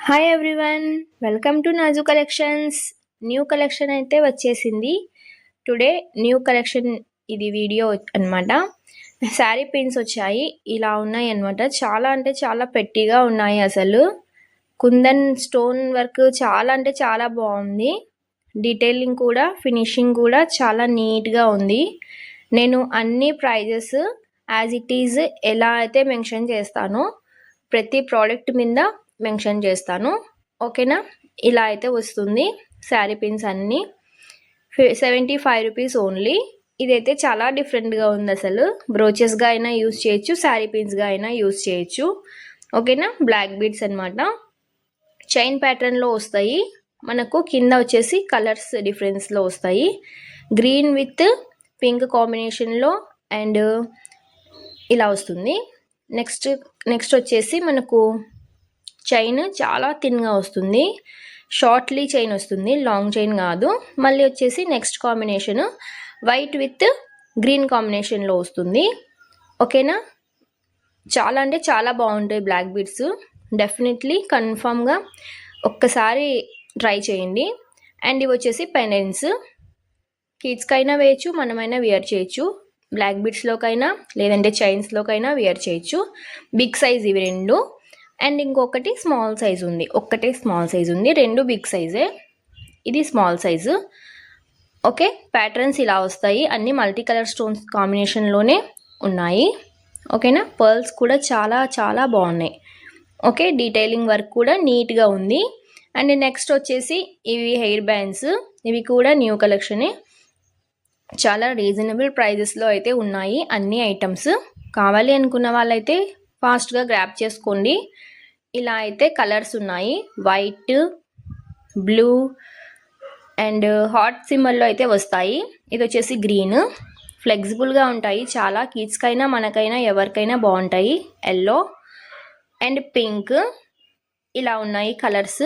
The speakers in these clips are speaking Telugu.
Hi everyone, welcome to Naju collections. New collection అయితే వచ్చేసింది. టుడే న్యూ కలెక్షన్ ఇది వీడియో అన్నమాట. శారీ పిన్స్ వచ్చాయి, ఇలా ఉన్నాయి అన్నమాట. చాలా అంటే చాలా పెట్టిగా ఉన్నాయి. అసలు కుందన్ స్టోన్ వర్క్ చాలా అంటే చాలా బాగుంది. డీటెయిలింగ్ కూడా, ఫినిషింగ్ కూడా చాలా నీట్గా ఉంది. నేను అన్ని ప్రైజెస్ యాజ్ ఇట్ ఈజ్ ఎలా అయితే మెన్షన్ చేస్తానో ప్రతి ప్రోడక్ట్ మీద మెన్షన్ చేస్తాను, ఓకేనా. ఇలా అయితే వస్తుంది శారీ పిన్స్ అన్నీ. 75 రూపీస్ ఓన్లీ. ఇదైతే చాలా డిఫరెంట్గా ఉంది. అసలు బ్రోచెస్గా అయినా యూజ్ చేయొచ్చు, శారీ పిన్స్గా అయినా యూజ్ చేయొచ్చు, ఓకేనా. బ్లాక్ బీడ్స్ అనమాట. చైన్ ప్యాటర్న్లో వస్తాయి మనకు. కింద వచ్చేసి కలర్స్ డిఫరెన్స్లో వస్తాయి. గ్రీన్ విత్ పింక్ కాంబినేషన్లో అండ్ ఇలా వస్తుంది. నెక్స్ట్ వచ్చేసి మనకు చైన్ చాలా థిన్గా వస్తుంది. షార్ట్లీ చైన్ వస్తుంది, లాంగ్ చైన్ కాదు. మళ్ళీ వచ్చేసి next combination white with green కాంబినేషన్లో వస్తుంది, ఓకేనా. చాలా అంటే చాలా బాగుంటాయి బ్లాక్ బీడ్స్. డెఫినెట్లీ కన్ఫామ్గా ఒక్కసారి ట్రై చేయండి. అండ్ ఇవి వచ్చేసి పెండెంట్స్. కిడ్స్కైనా వేయచ్చు, మనమైనా వేర్ చేయొచ్చు. బ్లాక్ బీడ్స్లోకైనా లేదంటే చైన్స్లోకైనా వేర్ చేయొచ్చు. బిగ్ సైజ్ ఇవి రెండు. అండ్ ఇంకొకటి స్మాల్ సైజ్ ఉంది. ఒక్కటే స్మాల్ సైజ్ ఉంది, రెండు బిగ్ సైజే. ఇది స్మాల్ సైజు, ఓకే. ప్యాటర్న్స్ ఇలా వస్తాయి. అన్ని మల్టీ కలర్ స్టోన్స్ కాంబినేషన్లోనే ఉన్నాయి, ఓకేనా. పర్ల్స్ కూడా చాలా చాలా బాగున్నాయి, ఓకే. డీటెయిలింగ్ వర్క్ కూడా నీట్గా ఉంది. అండ్ నెక్స్ట్ వచ్చేసి ఇవి హెయిర్ బ్యాండ్స్. ఇవి కూడా న్యూ కలెక్షనే. చాలా రీజనబుల్ ప్రైజెస్లో అయితే ఉన్నాయి అన్ని ఐటమ్స్. కావాలి అనుకున్న వాళ్ళైతే ఫాస్ట్గా గ్రాప్ చేసుకోండి. ఇలా అయితే కలర్స్ ఉన్నాయి, వైట్, బ్లూ అండ్ హాట్ సింబల్లో అయితే వస్తాయి. ఇది వచ్చేసి గ్రీన్. ఫ్లెక్సిబుల్గా ఉంటాయి చాలా. కిడ్స్కైనా మనకైనా ఎవరికైనా బాగుంటాయి. ఎల్లో అండ్ పింక్ ఇలా ఉన్నాయి colours.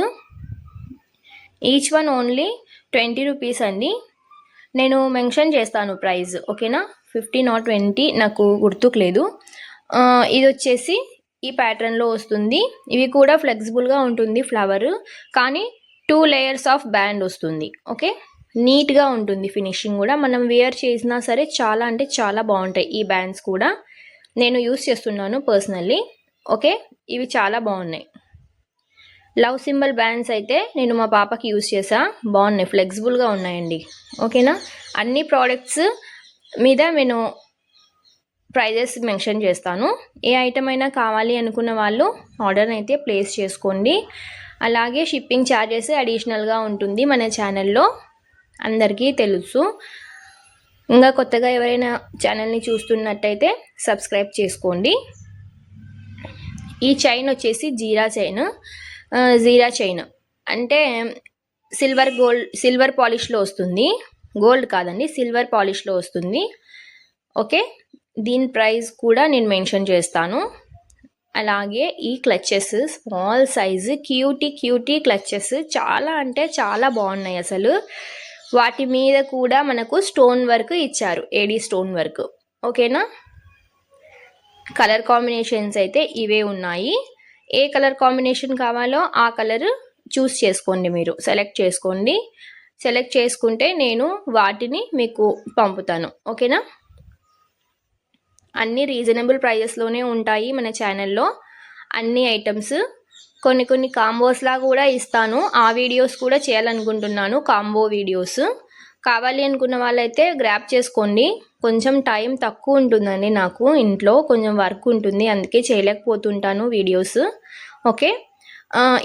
Each one only 20 rupees అండి. నేను మెన్షన్ చేస్తాను ప్రైస్, ఓకేనా. 15 or 20 నాకు గుర్తుకులేదు. ఇది వచ్చేసి ఈ ప్యాటర్న్లో వస్తుంది. ఇవి కూడా ఫ్లెక్సిబుల్గా ఉంటుంది ఫ్లవర్, కానీ 2 layers ఆఫ్ బ్యాండ్ వస్తుంది, ఓకే. నీట్గా ఉంటుంది ఫినిషింగ్ కూడా. మనం వేర్ చేసినా సరే చాలా అంటే చాలా బాగుంటాయి ఈ బ్యాండ్స్ కూడా. నేను యూస్ చేస్తున్నాను పర్సనల్లీ, ఓకే. ఇవి చాలా బాగున్నాయి. లవ్ సింబల్ బ్యాండ్స్ అయితే నేను మా పాపకి యూస్ చేసా, బాగున్నాయి, ఫ్లెక్సిబుల్గా ఉన్నాయండి, ఓకేనా. అన్ని ప్రోడక్ట్స్ మీద నేను ప్రైజెస్ మెన్షన్ చేస్తాను. ఏ ఐటమ్ అయినా కావాలి అనుకున్న వాళ్ళు ఆర్డర్ అయితే ప్లేస్ చేసుకోండి. అలాగే షిప్పింగ్ ఛార్జెస్ అడిషనల్గా ఉంటుంది మన ఛానల్లో, అందరికీ తెలుసు. ఇంకా కొత్తగా ఎవరైనా ఛానల్ని చూస్తున్నట్టయితే సబ్స్క్రైబ్ చేసుకోండి. ఈ చైన్ వచ్చేసి జీరా చైన్ అంటే సిల్వర్ పాలిష్లో వస్తుంది. గోల్డ్ కాదండి, సిల్వర్ పాలిష్లో వస్తుంది, ఓకే. దీని ప్రైస్ కూడా నేను మెన్షన్ చేస్తాను. అలాగే ఈ clutches small size cutie clutches చాలా అంటే చాలా బాగున్నాయి అసలు. వాటి మీద కూడా మనకు స్టోన్ వర్క్ ఇచ్చారు, ఏడీ స్టోన్ వర్క్, ఓకేనా. కలర్ కాంబినేషన్స్ అయితే ఇవే ఉన్నాయి. ఏ కలర్ కాంబినేషన్ కావాలో ఆ కలర్ చూస్ చేసుకోండి, మీరు సెలెక్ట్ చేసుకోండి. సెలెక్ట్ చేసుకుంటే నేను వాటిని మీకు పంపుతాను, ఓకేనా. అన్ని రీజనబుల్ ప్రైజెస్లోనే ఉంటాయి మన ఛానల్లో అన్ని ఐటమ్స్. కొన్ని కాంబోస్లా కూడా ఇస్తాను. ఆ వీడియోస్ కూడా చేయాలనుకుంటున్నాను, కాంబో వీడియోస్. కావాలి అనుకున్న వాళ్ళైతే గ్రాప్ చేసుకోండి. కొంచెం టైం తక్కువ ఉంటుందండి, నాకు ఇంట్లో కొంచెం వర్క్ ఉంటుంది, అందుకే చేయలేకపోతుంటాను వీడియోస్, ఓకే.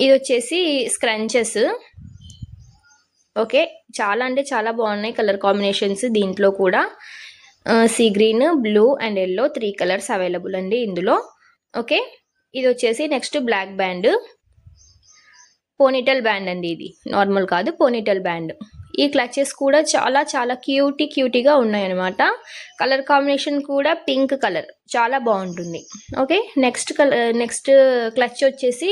ఇది వచ్చేసి స్క్రంచెస్, ఓకే. చాలా అంటే చాలా బాగున్నాయి కలర్ కాంబినేషన్స్ దీంట్లో కూడా. See green, blue and yellow 3 colours available అండి ఇందులో, ఓకే. ఇది వచ్చేసి next black band, ponytail band అండి. ఇది నార్మల్ కాదు, పోనీటల్ బ్యాండ్. ఈ క్లచెస్ కూడా చాలా చాలా క్యూటీగా ఉన్నాయి అనమాట. కలర్ కాంబినేషన్ కూడా పింక్ కలర్ చాలా బాగుంటుంది, ఓకే. నెక్స్ట్ క్లచ్ వచ్చేసి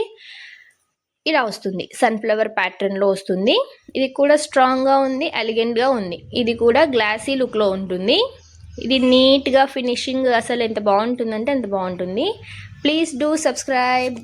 ఇలా వస్తుంది, సన్ఫ్లవర్ ప్యాటర్న్లో వస్తుంది. ఇది కూడా స్ట్రాంగ్గా ఉంది, ఎలిగెంట్గా ఉంది. ఇది కూడా గ్లాసీ లుక్లో ఉంటుంది. ఇది నీట్గా ఫినిషింగ్ అసలు ఎంత బాగుంటుందంటే అంత బాగుంటుంది. Please do subscribe.